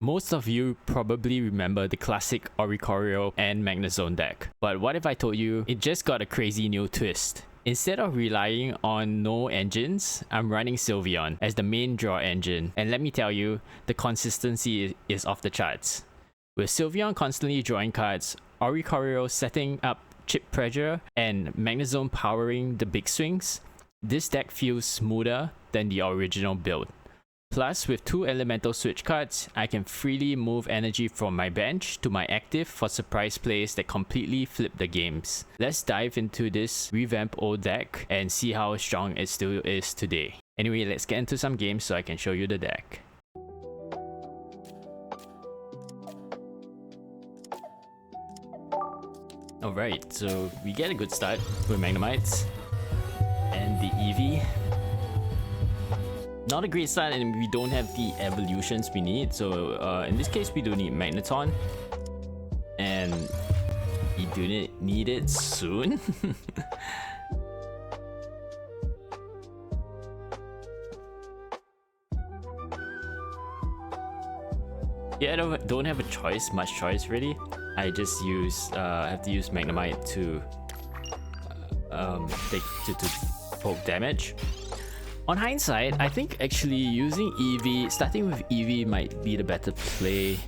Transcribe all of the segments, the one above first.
Most of you probably remember the classic Oricorio and Magnezone deck, but what if I told you it just got a crazy new twist? Instead of relying on no engines, I'm running Sylveon as the main draw engine, and let me tell you, the consistency is off the charts. With Sylveon constantly drawing cards, Oricorio setting up chip pressure, and Magnezone powering the big swings, this deck feels smoother than the original build. Plus, with 2 elemental switch cards, I can freely move energy from my bench to my active for surprise plays that completely flip the games. Let's dive into this revamped old deck and see how strong it still is today. Anyway, let's get into some games so I can show you the deck. Alright, so we get a good start with Magnemites and the Eevee. Not a great start, and we don't have the evolutions we need, so in this case we do need Magneton, and we do need it soon. Yeah, I don't have a much choice really. I just have to use Magnemite to poke damage. On hindsight, I think actually using Eevee, starting with Eevee might be the better play.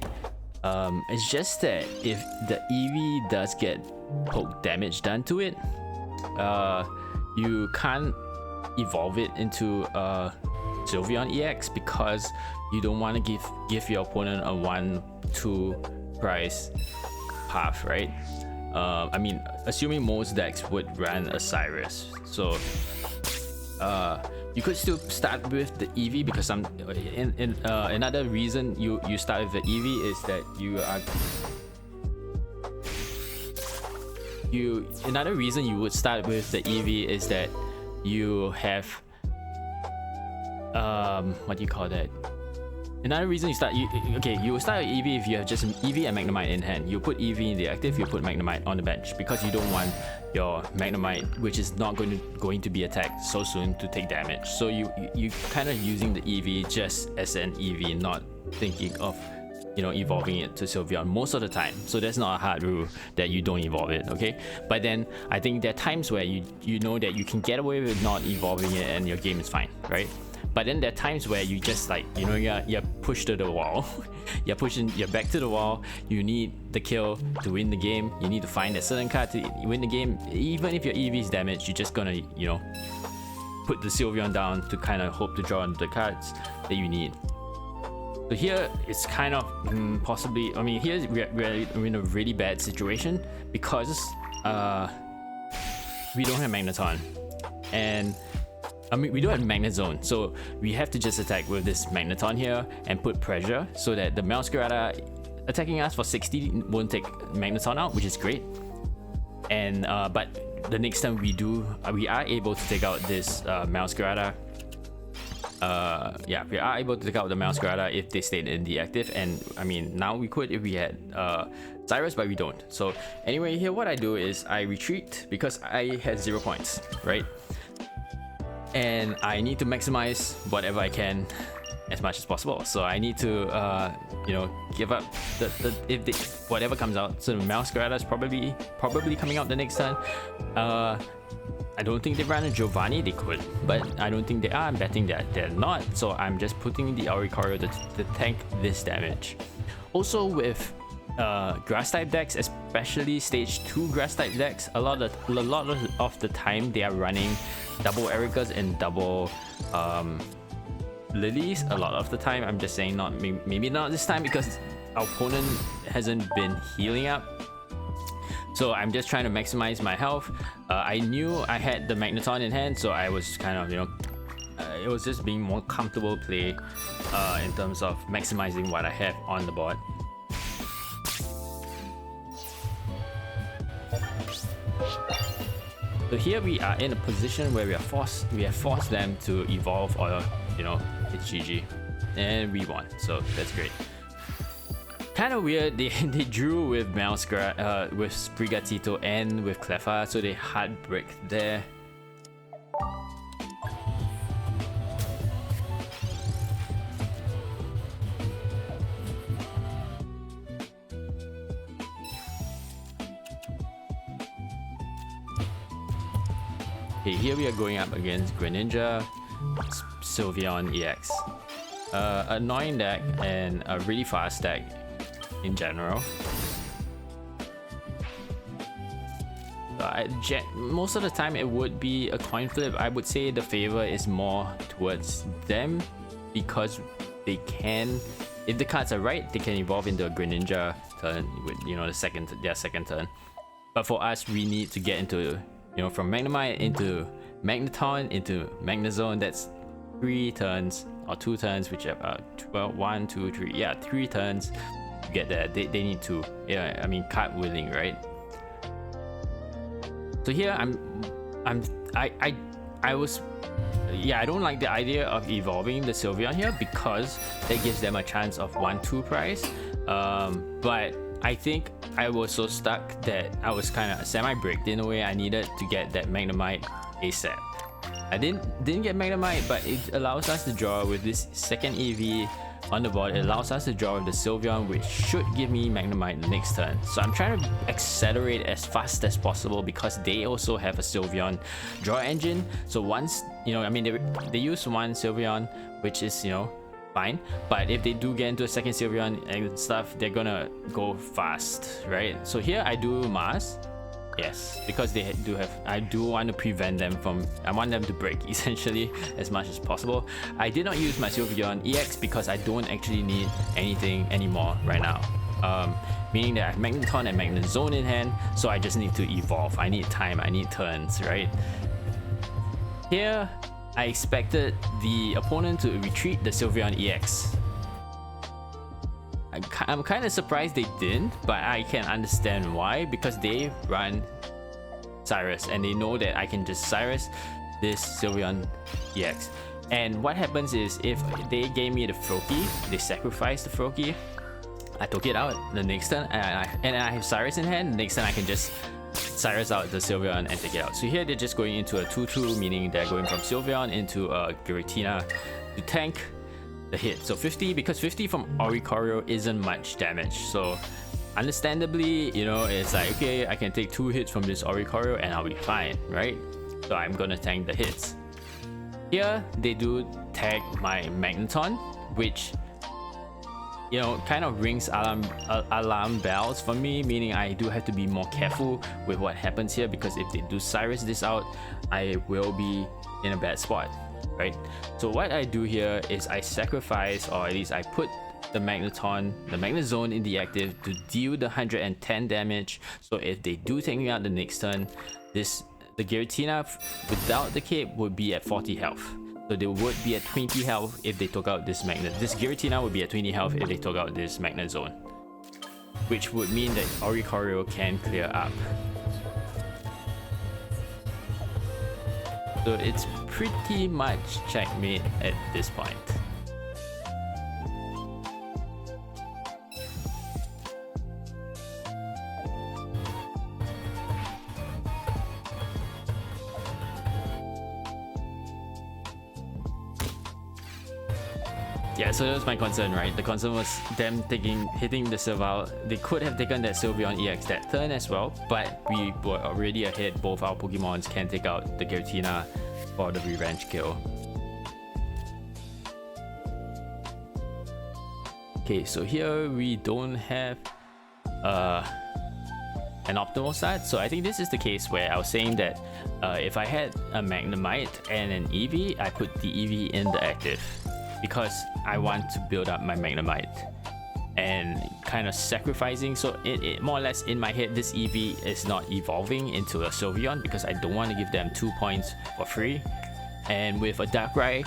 It's just that if the Eevee does get poke damage done to it, you can't evolve it into Sylveon Ex because you don't want to give your opponent a 1-2 price path, right? I mean, assuming most decks would run a Cyrus, so you could still start with the Eevee because another reason you start with the Eevee is that another reason you would start with the Eevee is that you have what do you call that? Another reason you start you will start with Eevee if you have just Eevee and Magnemite in hand. You put Eevee in the active, you put Magnemite on the bench because you don't want your Magnemite, which is not going to be attacked so soon, to take damage. So you kind of using the Eevee just as an Eevee, not thinking of evolving it to Sylveon most of the time. So that's not a hard rule that you don't evolve it, okay? But then I think there are times where you know that you can get away with not evolving it and your game is fine, right? But then there are times where you just you're pushed to the wall. You're back to the wall. You need the kill to win the game. You need to find a certain card to win the game. Even if your Eevee is damaged, you're just gonna put the Sylveon down to kind of hope to draw on the cards that you need. So here it's kind of possibly, I mean, here we're in a really bad situation because we don't have Magneton, and I mean, we don't have Magnezone, so we have to just attack with this Magneton here and put pressure so that the Meowscarada attacking us for 60 won't take Magneton out, which is great. And but the next time we are able to take out this Meowscarada. Yeah, we are able to take out the Meowscarada if they stayed in the active, and I mean, now we could if we had Cyrus, but we don't. So anyway, here what I do is I retreat because I had 0 points, right? And I need to maximize whatever I can as much as possible. So I need to give up whatever comes out. So the Meowscarada is probably coming out the next turn. I don't think they ran a Giovanni. They could, but I don't think they are. I'm betting that they're not. So I'm just putting the Oricorio to tank this damage. Also with grass type decks, especially stage 2 grass type decks, a lot of the time they are running double Ericas and double Lilies. A lot of the time, I'm just saying, maybe not this time because our opponent hasn't been healing up. So I'm just trying to maximize my health. I knew I had the Magneton in hand, so I was kind of it was just being more comfortable play in terms of maximizing what I have on the board. So here we are in a position where we have forced them to evolve, or it's GG, and we won. So that's great. Kind of weird. They drew with with Sprigatito and with Cleffa, so they hard break there. Okay, here we are going up against Greninja, Sylveon Ex. Annoying deck and a really fast deck in general. Most of the time it would be a coin flip. I would say the favor is more towards them because they can, if the cards are right, they can evolve into a Greninja turn with, you know, their second turn. But for us, we need to get into, you know, from Magnemite into Magneton into Magnezone. That's 3 turns or 2 turns, whichever. 1, 2, 3. Yeah, 3 turns to get there. They need to. Yeah, I mean, card willing, right? So here I don't like the idea of evolving the Sylveon here because that gives them a chance of 1-2 prize. But I think I was so stuck that I was kind of semi-bricked in a way. I needed to get that Magnemite ASAP. I didn't get Magnemite, but it allows us to draw with this second Eevee on the board. It allows us to draw with the Sylveon, which should give me Magnemite the next turn. So I'm trying to accelerate as fast as possible because they also have a Sylveon draw engine. So once, you know, I mean, they use one Sylveon, which is, you know, fine. But if they do get into a second Sylveon and stuff, they're gonna go fast, right? So here I do Mars. Yes, because they do have, I do want to prevent them from, I want them to break essentially as much as possible. I did not use my Sylveon EX because I don't actually need anything anymore right now. Meaning that I have Magneton and Magnezone in hand, so I just need to evolve. I need time, I need turns, right? Here, I expected the opponent to retreat the Sylveon EX. I'm kind of surprised they didn't, but I can understand why, because they run Cyrus and they know that I can just Cyrus this Sylveon EX. And what happens is, if they gave me the Froakie, they sacrificed the Froakie, I took it out the next turn, and I have Cyrus in hand. The next turn I can just Cyrus out the Sylveon and take it out. So here they're just going into a 2-2, meaning they're going from Sylveon into a Giratina to tank the hit. So 50, because 50 from Oricorio isn't much damage, so understandably, you know, it's like, okay, I can take 2 hits from this Oricorio and I'll be fine, right? So I'm gonna tank the hits. Here they do tag my Magneton, which, you know, kind of rings alarm bells for me, meaning I do have to be more careful with what happens here, because if they do Cyrus this out, I will be in a bad spot, right? So what I do here is I sacrifice, or at least I put the Magneton, the Magnezone in the active to deal the 110 damage. So if they do take me out the next turn, the Giratina without the cape would be at 40 health. So they would be at 20 health if they took out this This Giratina would be at 20 health if they took out this Magnezone, which would mean that Oricorio can clear up. So it's pretty much checkmate at this point. Yeah, so that was my concern, right? The concern was them hitting the Sylveon. They could have taken that Sylveon EX that turn as well, but we were already ahead. Both our Pokemons can take out the Giratina for the revenge kill. Okay, so here we don't have an optimal start. So I think this is the case where I was saying that if I had a Magnemite and an Eevee, I put the Eevee in the active, because I want to build up my Magnemite and kind of sacrificing. So it more or less in my head, this Eevee is not evolving into a Sylveon because I don't want to give them 2 points for free. And with a Darkrai,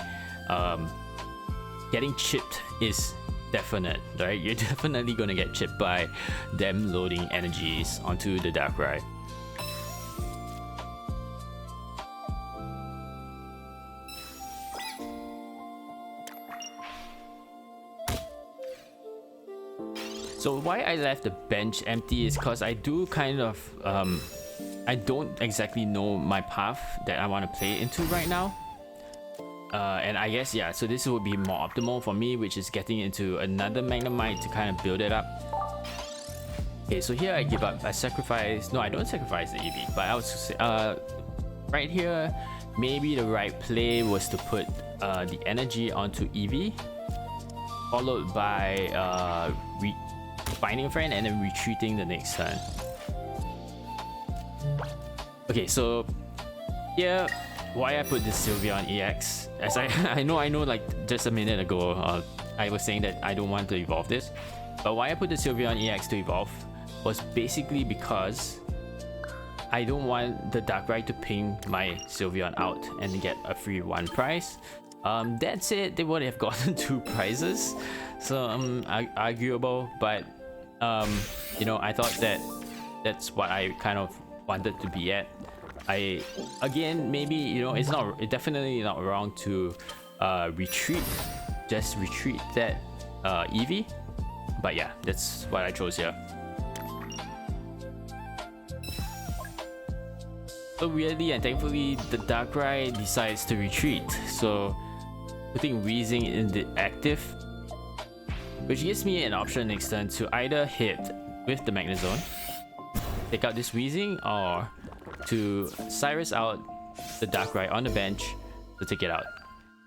getting chipped is definite, right? You're definitely gonna get chipped by them loading energies onto the Darkrai. So why I left the bench empty is because I do kind of, I don't exactly know my path that I want to play into right now. And I guess, yeah, so this would be more optimal for me, which is getting into another Magnemite to kind of build it up. Okay, so here I give up, I sacrifice, no, I don't sacrifice the Eevee, but I was, right here, maybe the right play was to put the energy onto Eevee, followed by finding a friend and then retreating the next turn. Okay, so here, why I put this Sylveon Ex, as I know like just a minute ago, I was saying that I don't want to evolve this, but why I put the Sylveon Ex to evolve was basically because I don't want the Darkrai to ping my Sylveon out and get a free 1 prize. That's it, they would have gotten 2 prizes, so arguable, but you know, I thought that that's what I kind of wanted to be at. Again, maybe, you know, it's definitely not wrong to just retreat that Eevee, but yeah, that's what I chose here. So weirdly and thankfully, the Darkrai decides to retreat, so putting Weezing in the active, which gives me an option next turn to either hit with the Magnezone, take out this Weezing, or to Cyrus out the Darkrai on the bench to take it out.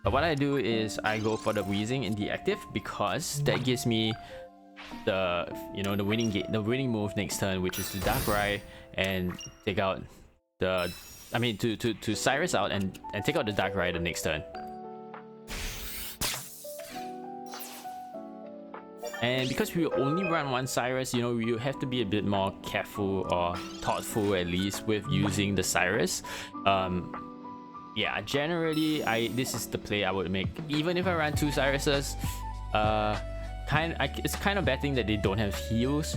But what I do is I go for the Weezing in the active because that gives me the, you know, the winning move next turn, which is the Darkrai and take out the, I mean, to Cyrus out and take out the Darkrai the next turn. And because we only run 1 Cyrus, you know, you have to be a bit more careful or thoughtful at least with using the Cyrus. Yeah, generally, this is the play I would make. Even if I run 2 Cyruses, it's kind of bad thing that they don't have heals.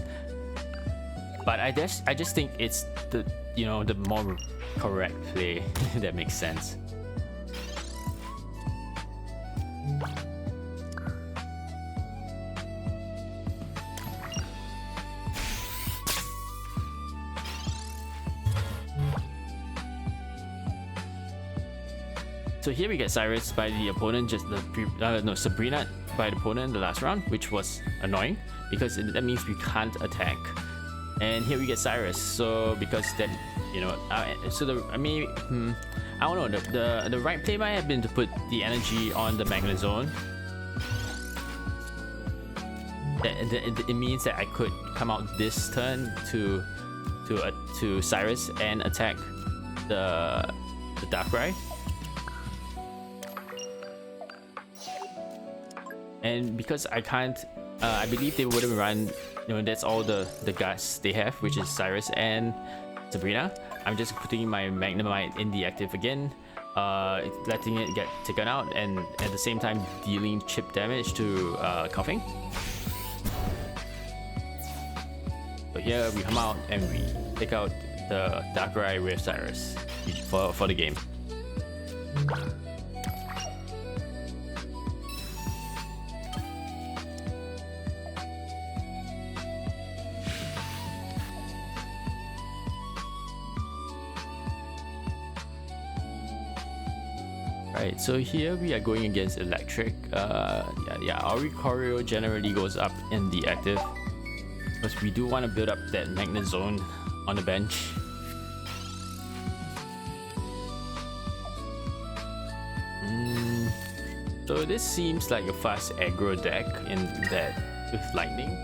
But I just think it's the, you know, the more correct play. That makes sense. So here we get Cyrus by the opponent, Sabrina by the opponent in the last round, which was annoying because that means we can't attack. And here we get Cyrus, so because that, you know, I don't know, the right play might have been to put the energy on the Magnezone. It means that I could come out this turn to Cyrus and attack the Darkrai. And because I can't, I believe they wouldn't run, you know, that's all the guys they have, which is Cyrus and Sabrina. I'm just putting my Magnemite in the active again, letting it get taken out, and at the same time dealing chip damage to Coughing. So here we come out and we take out the Darkrai with Cyrus for the game. Right, so here we are going against Electric. Oricorio generally goes up in the active because we do want to build up that Magnezone on the bench. So this seems like a fast aggro deck in that with Lightning.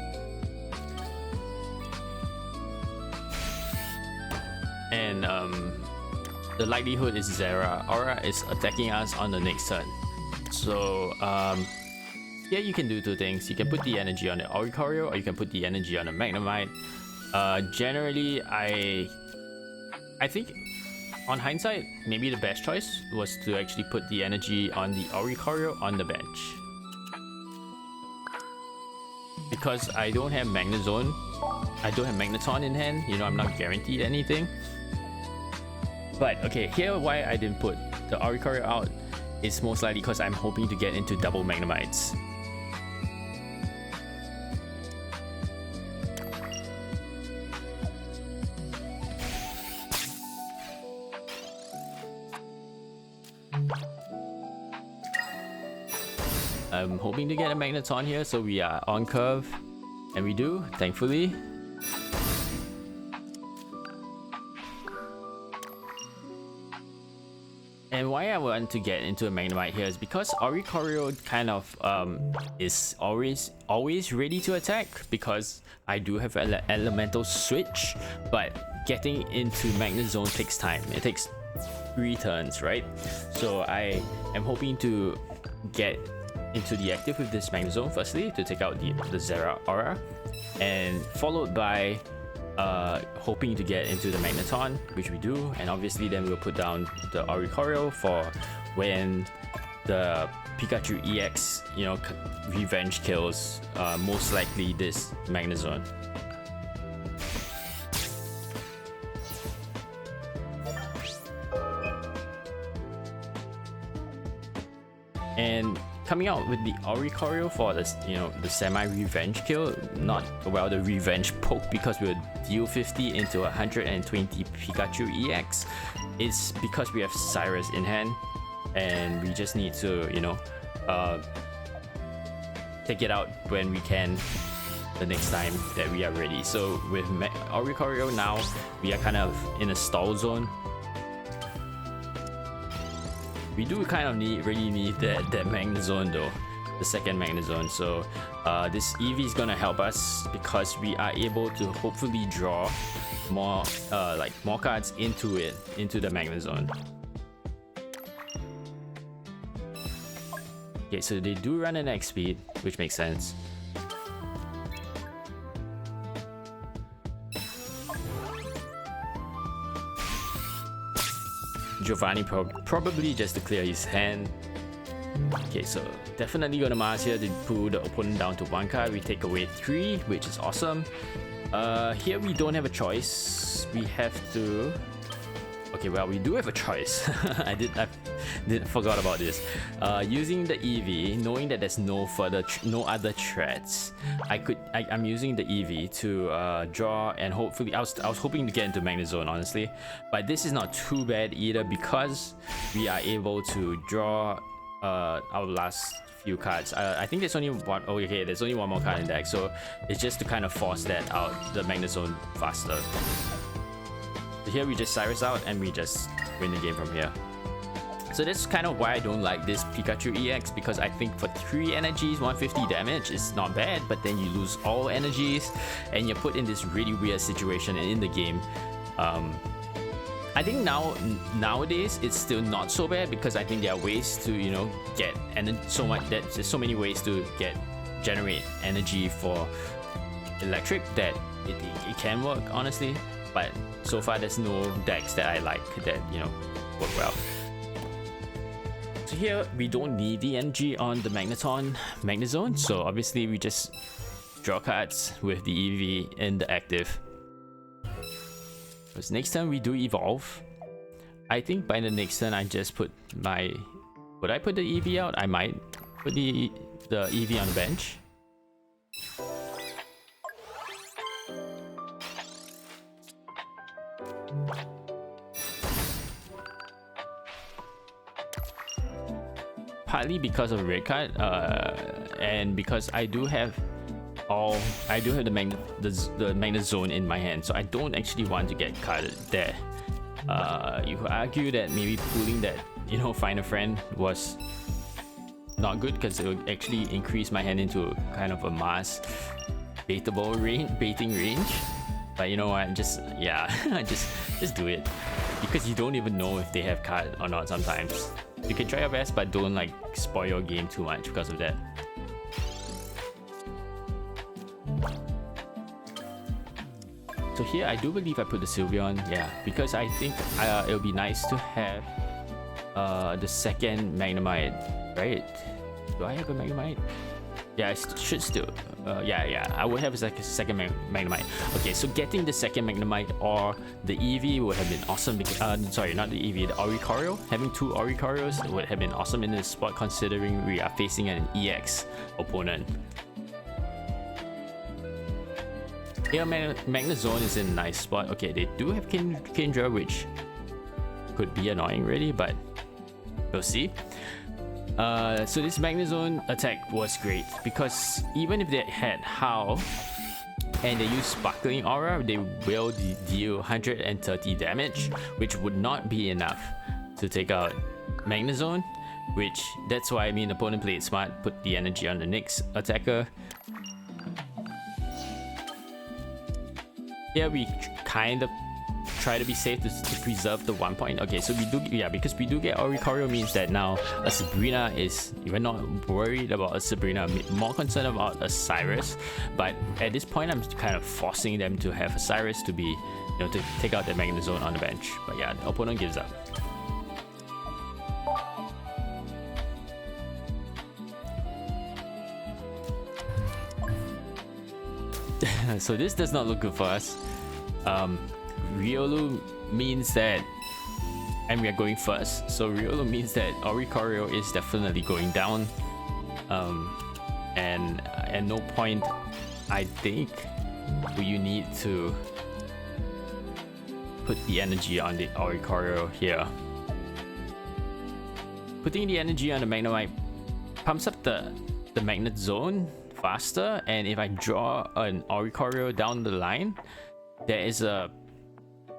And the likelihood is Zera. Aura is attacking us on the next turn. So yeah, you can do 2 things. You can put the energy on the Oricorio, or you can put the energy on the Magnemite. Generally, I think on hindsight, maybe the best choice was to actually put the energy on the Oricorio on the bench. Because I don't have Magnezone, I don't have Magneton in hand, you know, I'm not guaranteed anything. But okay, here why I didn't put the Oricorio out is most likely because I'm hoping to get into double Magnemites. I'm hoping to get a Magneton here, so we are on curve, and we do, thankfully. And why I want to get into a Magnemite here is because Oricorio kind of is always ready to attack because I do have elemental switch, but getting into Magnezone takes time. It takes 3 turns, right? So I am hoping to get into the active with this Magnezone firstly to take out the Zera Aura, and followed by hoping to get into the Magneton, which we do, and obviously then we'll put down the Oricorio for when the Pikachu EX, you know, revenge kills most likely this Magnezone. And coming out with the Oricorio for this, you know, the semi-revenge kill, not well the revenge poke, because we'll deal 50 into 120 Pikachu EX. It's because we have Cyrus in hand, and we just need to, you know, take it out when we can the next time that we are ready. So with Oricorio now, we are kind of in a stall zone. We do kind of really need that Magnezone though, the second Magnezone. So this Eevee is gonna help us because we are able to hopefully draw more more cards into the Magnezone. Okay, so they do run an X speed, which makes sense. Giovanni probably just to clear his hand. Okay, so definitely gonna mass here to pull the opponent down to 1 card. We take away 3, which is awesome. Here we don't have a choice. We have to... Okay, well, we do have a choice. I forgot about this. Using the Eevee, knowing that there's no other threats, I'm using the Eevee to draw, and hopefully I was hoping to get into Magnezone, honestly, but this is not too bad either because we are able to draw our last few cards. I think there's only one. Oh, okay, there's only 1 more card in deck, so it's just to kind of force that out, the Magnezone, faster. So here we just Cyrus out and we just win the game from here. So that's kind of why I don't like this Pikachu EX, because I think for 3 energies, 150 damage is not bad, but then you lose all energies and you're put in this really weird situation in the game. I think nowadays it's still not so bad because I think there are ways to, you know, get, and there's so many ways to generate energy for electric that it can work, honestly. But so far there's no decks that I like that, you know, work well. So here we don't need the energy on the Magnezone, so obviously we just draw cards with the Eevee in the active. Because next time we do evolve, I think by the next turn I just put my... Would I put the Eevee out? I might put the Eevee on the bench. Partly because of red card, and because I do have the Magnezone in my hand, so I don't actually want to get carded there. You could argue that maybe pulling that, you know, find a friend was not good because it would actually increase my hand into kind of a mass baiting range. But you know what? Just do it, because you don't even know if they have card or not sometimes. You can try your best, but don't like spoil your game too much because of that. So here I do believe I put the Sylveon, yeah, because I think it'll be nice to have the second Magnemite, right? Do I have a Magnemite? Yeah, I should still. Yeah, I would have a second Magnemite. Okay, so getting the second Magnemite or the Eevee would have been awesome. Sorry, not the Eevee, the Oricorio. Having 2 Oricorios would have been awesome in this spot, considering we are facing an EX opponent. Here, Magnezone is in a nice spot. Okay, they do have Kindra, which could be annoying, really, but we'll see. So this Magnezone attack was great because even if they had How and they use Sparkling Aura, they will deal 130 damage, which would not be enough to take out Magnezone, which that's why I mean opponent played smart, put the energy on the next attacker. Here we kind of try to be safe to preserve the 1 point. Okay, so we do, yeah, because we do get Oricorio means that now a Sabrina is, we're not worried about a Sabrina, more concerned about a Cyrus. But at this point, I'm kind of forcing them to have a Cyrus to be, you know, to take out the Magnezone on the bench. But yeah, the opponent gives up. So this does not look good for us. Riolu means that, and we are going first, so Riolu means that Oricorio is definitely going down. And at no point, I think, will you need to put the energy on the Oricorio here. Putting the energy on the Magnemite pumps up the Magnezone faster, and if I draw an Oricorio down the line, there is a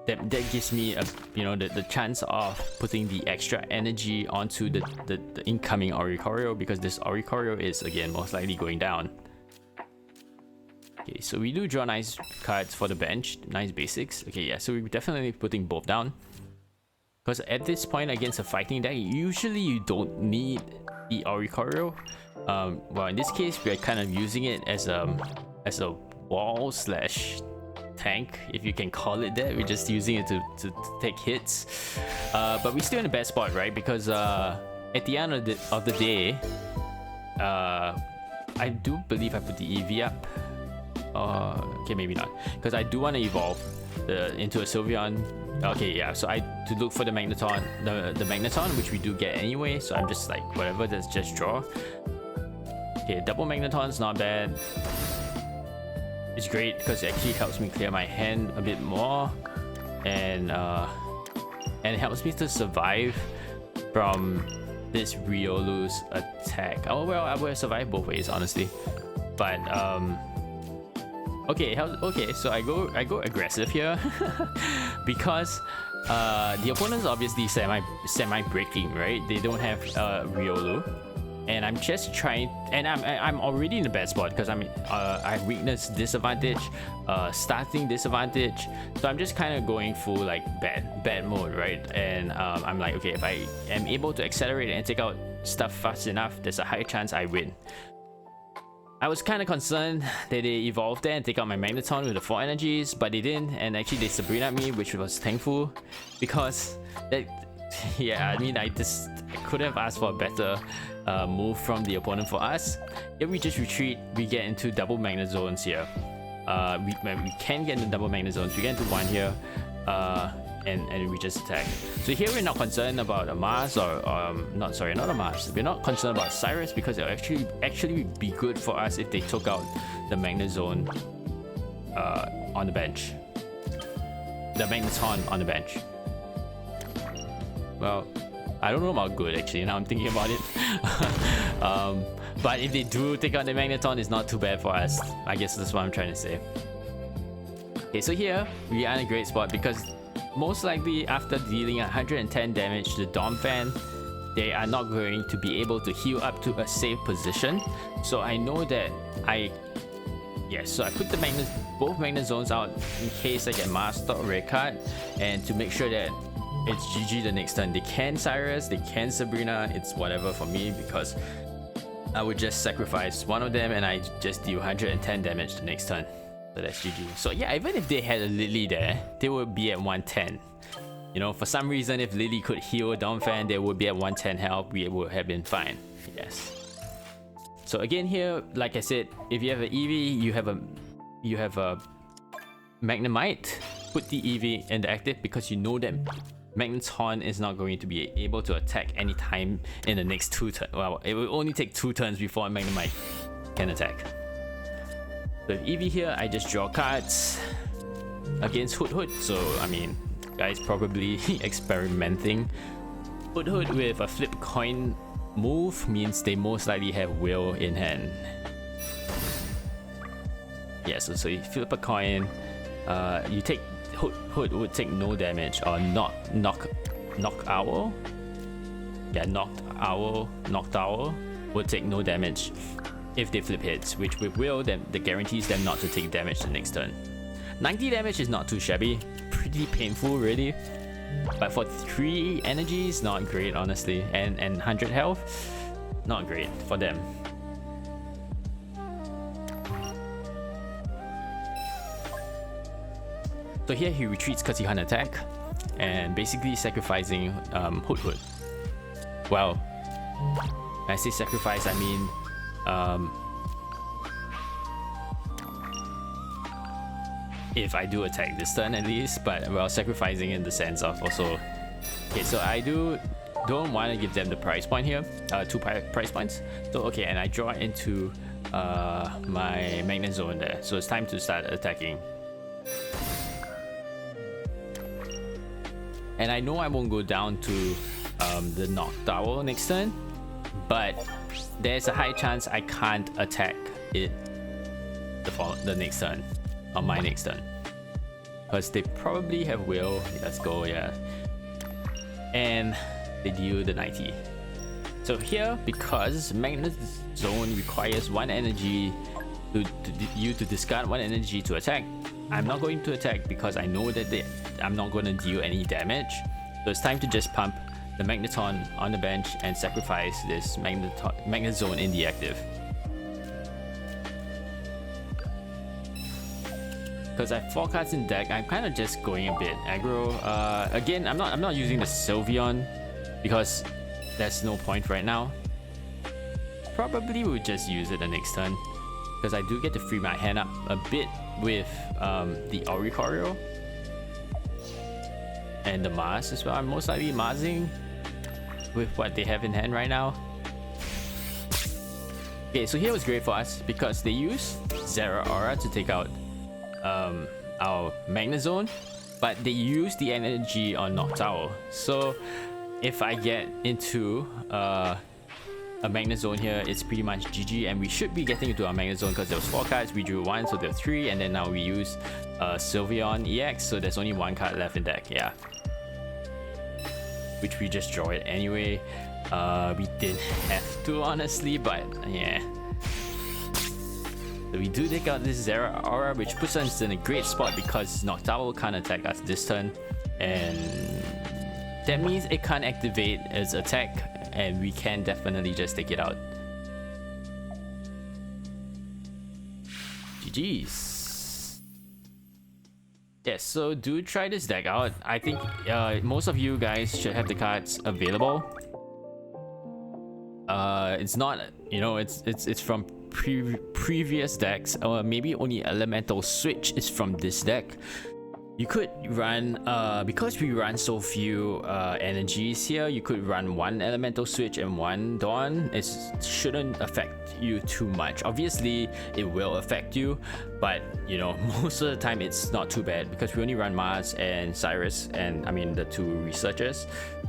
that gives me a, you know, the chance of putting the extra energy onto the incoming Oricorio, because this Oricorio is again most likely going down. Okay, so we do draw nice cards for the bench, nice basics. Okay, yeah, so we're definitely putting both down, because at this point against a fighting deck, usually you don't need the Oricorio. Well, in this case, we're kind of using it as a wall slash tank, if you can call it that. We're just using it to take hits, but we're still in the best spot, right? Because at the end of the day, I do believe I put the Eevee up. Okay, maybe not, because I do want to evolve into a Sylveon. Okay, yeah, so I to look for the Magneton, the Magneton, which we do get anyway, so I'm just like, whatever, let's just draw. Okay, double Magneton's not bad. It's great because it actually helps me clear my hand a bit more, and it helps me to survive from this Riolu's attack. Oh well, I would have survived both ways, honestly. But okay, so I go aggressive here because the opponent's obviously semi breaking, right? They don't have Riolu, and I'm just trying, and I'm already in the bad spot because I have weakness disadvantage, starting disadvantage, so I'm just kind of going full like bad mode, right? And I'm like, okay, if I am able to accelerate and take out stuff fast enough, there's a high chance I win. I was kind of concerned that they evolved there and take out my Magneton with the 4 energies, but they didn't, and actually they Sabrina me, which was thankful, because that, yeah, I mean, I could have asked for a better move from the opponent for us. If we just retreat, we get into double Magnezones here. We can get into double Magnezones, we get into one here, and we just attack. So here we're not concerned about a Mars, or not a Mars. We're not concerned about Cyrus, because it'll actually be good for us if they took out the Magnezone on the bench. The Magneton on the bench. Well, I don't know about good actually, now I'm thinking about it. But if they do take out the Magneton, it's not too bad for us. I guess that's what I'm trying to say. Okay, so here we are in a great spot, because most likely after dealing 110 damage to the Donphan, they are not going to be able to heal up to a safe position. So I know that so I put both Magnezones out in case I get masked or red card, and to make sure that it's GG the next turn. They can Cyrus, they can Sabrina, it's whatever for me, because I would just sacrifice one of them and I just deal 110 damage the next turn. So that's GG. So yeah, even if they had a Lily there, they would be at 110. You know, for some reason, if Lily could heal Donphan, they would be at 110 health. We would have been fine. Yes. So again here, like I said, if you have an Eevee, you have a Magnemite. Put the Eevee in the active, because you know that Magneton is not going to be able to attack anytime in the next 2 turns. Well, it will only take 2 turns before Magnemite can attack. So with Eevee here, I just draw cards against Hood. So I mean, guys probably experimenting. Hood with a flip coin move means they most likely have Will in hand. Yeah, so you flip a coin, you take Hood would take no damage, or knock owl. yeah, Noctowl would take no damage if they flip hits, which with Will, then that guarantees them not to take damage the next turn. 90 damage is not too shabby, pretty painful really, but for 3 energies, not great honestly, and 100 health, not great for them. So here he retreats because he can't attack, and basically sacrificing Hood Hood. Well, when I say sacrifice, I mean if I do attack this turn at least, but well, sacrificing in the sense of also, okay, so I don't want to give them the price point here, 2 price points. So okay, and I draw into my Magnezone there, so it's time to start attacking. And I know I won't go down to the Noctowl next turn, but there's a high chance I can't attack it the next turn, on my next turn, because they probably have Will. Let's go, yeah, and they deal the 90. So here, because Magnezone requires 1 energy you to discard 1 energy to attack, I'm not going to attack because I know that I'm not going to deal any damage. So it's time to just pump the Magneton on the bench and sacrifice this Magnezone in the active. Because I have 4 cards in deck, I'm kind of just going a bit aggro. Again, I'm not using the Sylveon because there's no point right now. Probably we'll just use it the next turn, because I do get to free my hand up a bit with the Oricorio and the Mars as well. I'm most likely Marsing with what they have in hand right now. Okay, so here was great for us because they use Zeraora to take out our Magnezone, but they use the energy on Noctowl. So if I get into a Magnezone here, it's pretty much GG, and we should be getting into our Magnezone because there was 4 cards, we drew 1, so there are 3, and then now we use Sylveon Ex, so there's only 1 card left in deck, yeah. Which we just draw it anyway. We didn't have to honestly, but yeah. So we do take out this Zeraora, which puts us in a great spot because Noctowl can't attack us this turn, and that means it can't activate its attack, and we can definitely just take it out. GG's. Yes, so do try this deck out. I think most of you guys should have the cards available. It's not, you know, it's from previous decks, or maybe only Elemental Switch is from this deck. You could run, because we run so few energies here, you could run 1 Elemental Switch and 1 Dawn. It shouldn't affect you too much. Obviously, it will affect you, but you know, most of the time it's not too bad because we only run Mars and Cyrus, and I mean the 2 researchers.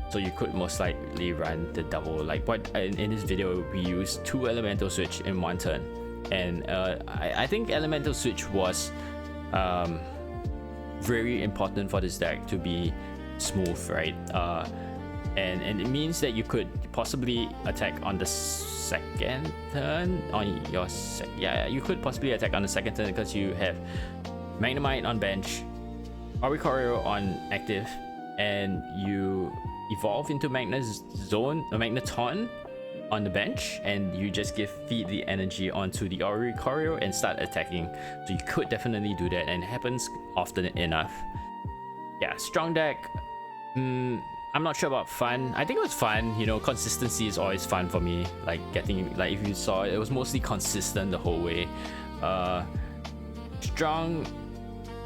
So you could most likely run the double, like what in this video we used 2 Elemental Switch in 1 turn, and I think Elemental Switch was very important for this deck to be smooth, right? And it means that you could possibly attack on the second turn on your you could possibly attack on the second turn because you have Magnemite on bench, Oricorio on active, and you evolve into Magneton on the bench, and you just feed the energy onto the Oricorio and start attacking. So you could definitely do that, and it happens often enough. Yeah, strong deck. I'm not sure about fun. I think it was fun, you know, consistency is always fun for me. Like getting, like if you saw it, it was mostly consistent the whole way. Strong,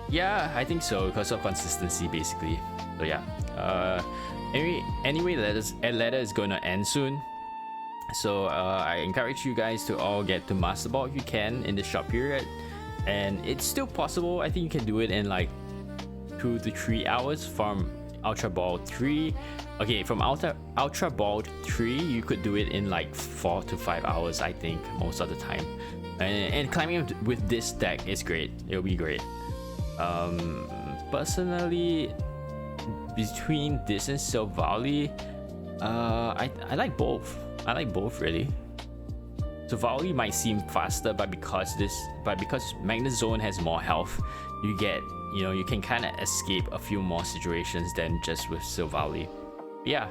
yeah, I think so, because of consistency basically. So yeah. Anyway, ladder is gonna end soon. So I encourage you guys to all get to Master Ball if you can in this short period, and it's still possible. I think you can do it in like 2 to 3 hours from Ultra Ball 3. Okay, from Ultra Ball 3 you could do it in like 4 to 5 hours, I think, most of the time. And climbing with this deck is great. It'll be great. Personally, between this and Sylveon, I like both. I like both really. So Volley might seem faster, but because Magnezone has more health, you can kind of escape a few more situations than just with Silvally. Yeah,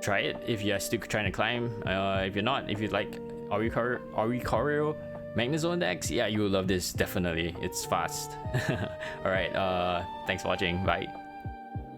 try it if you're still trying to climb. If you're not, if you like Oricorio Magnezone decks, yeah, you will love this definitely. It's fast. All right, thanks for watching. Bye.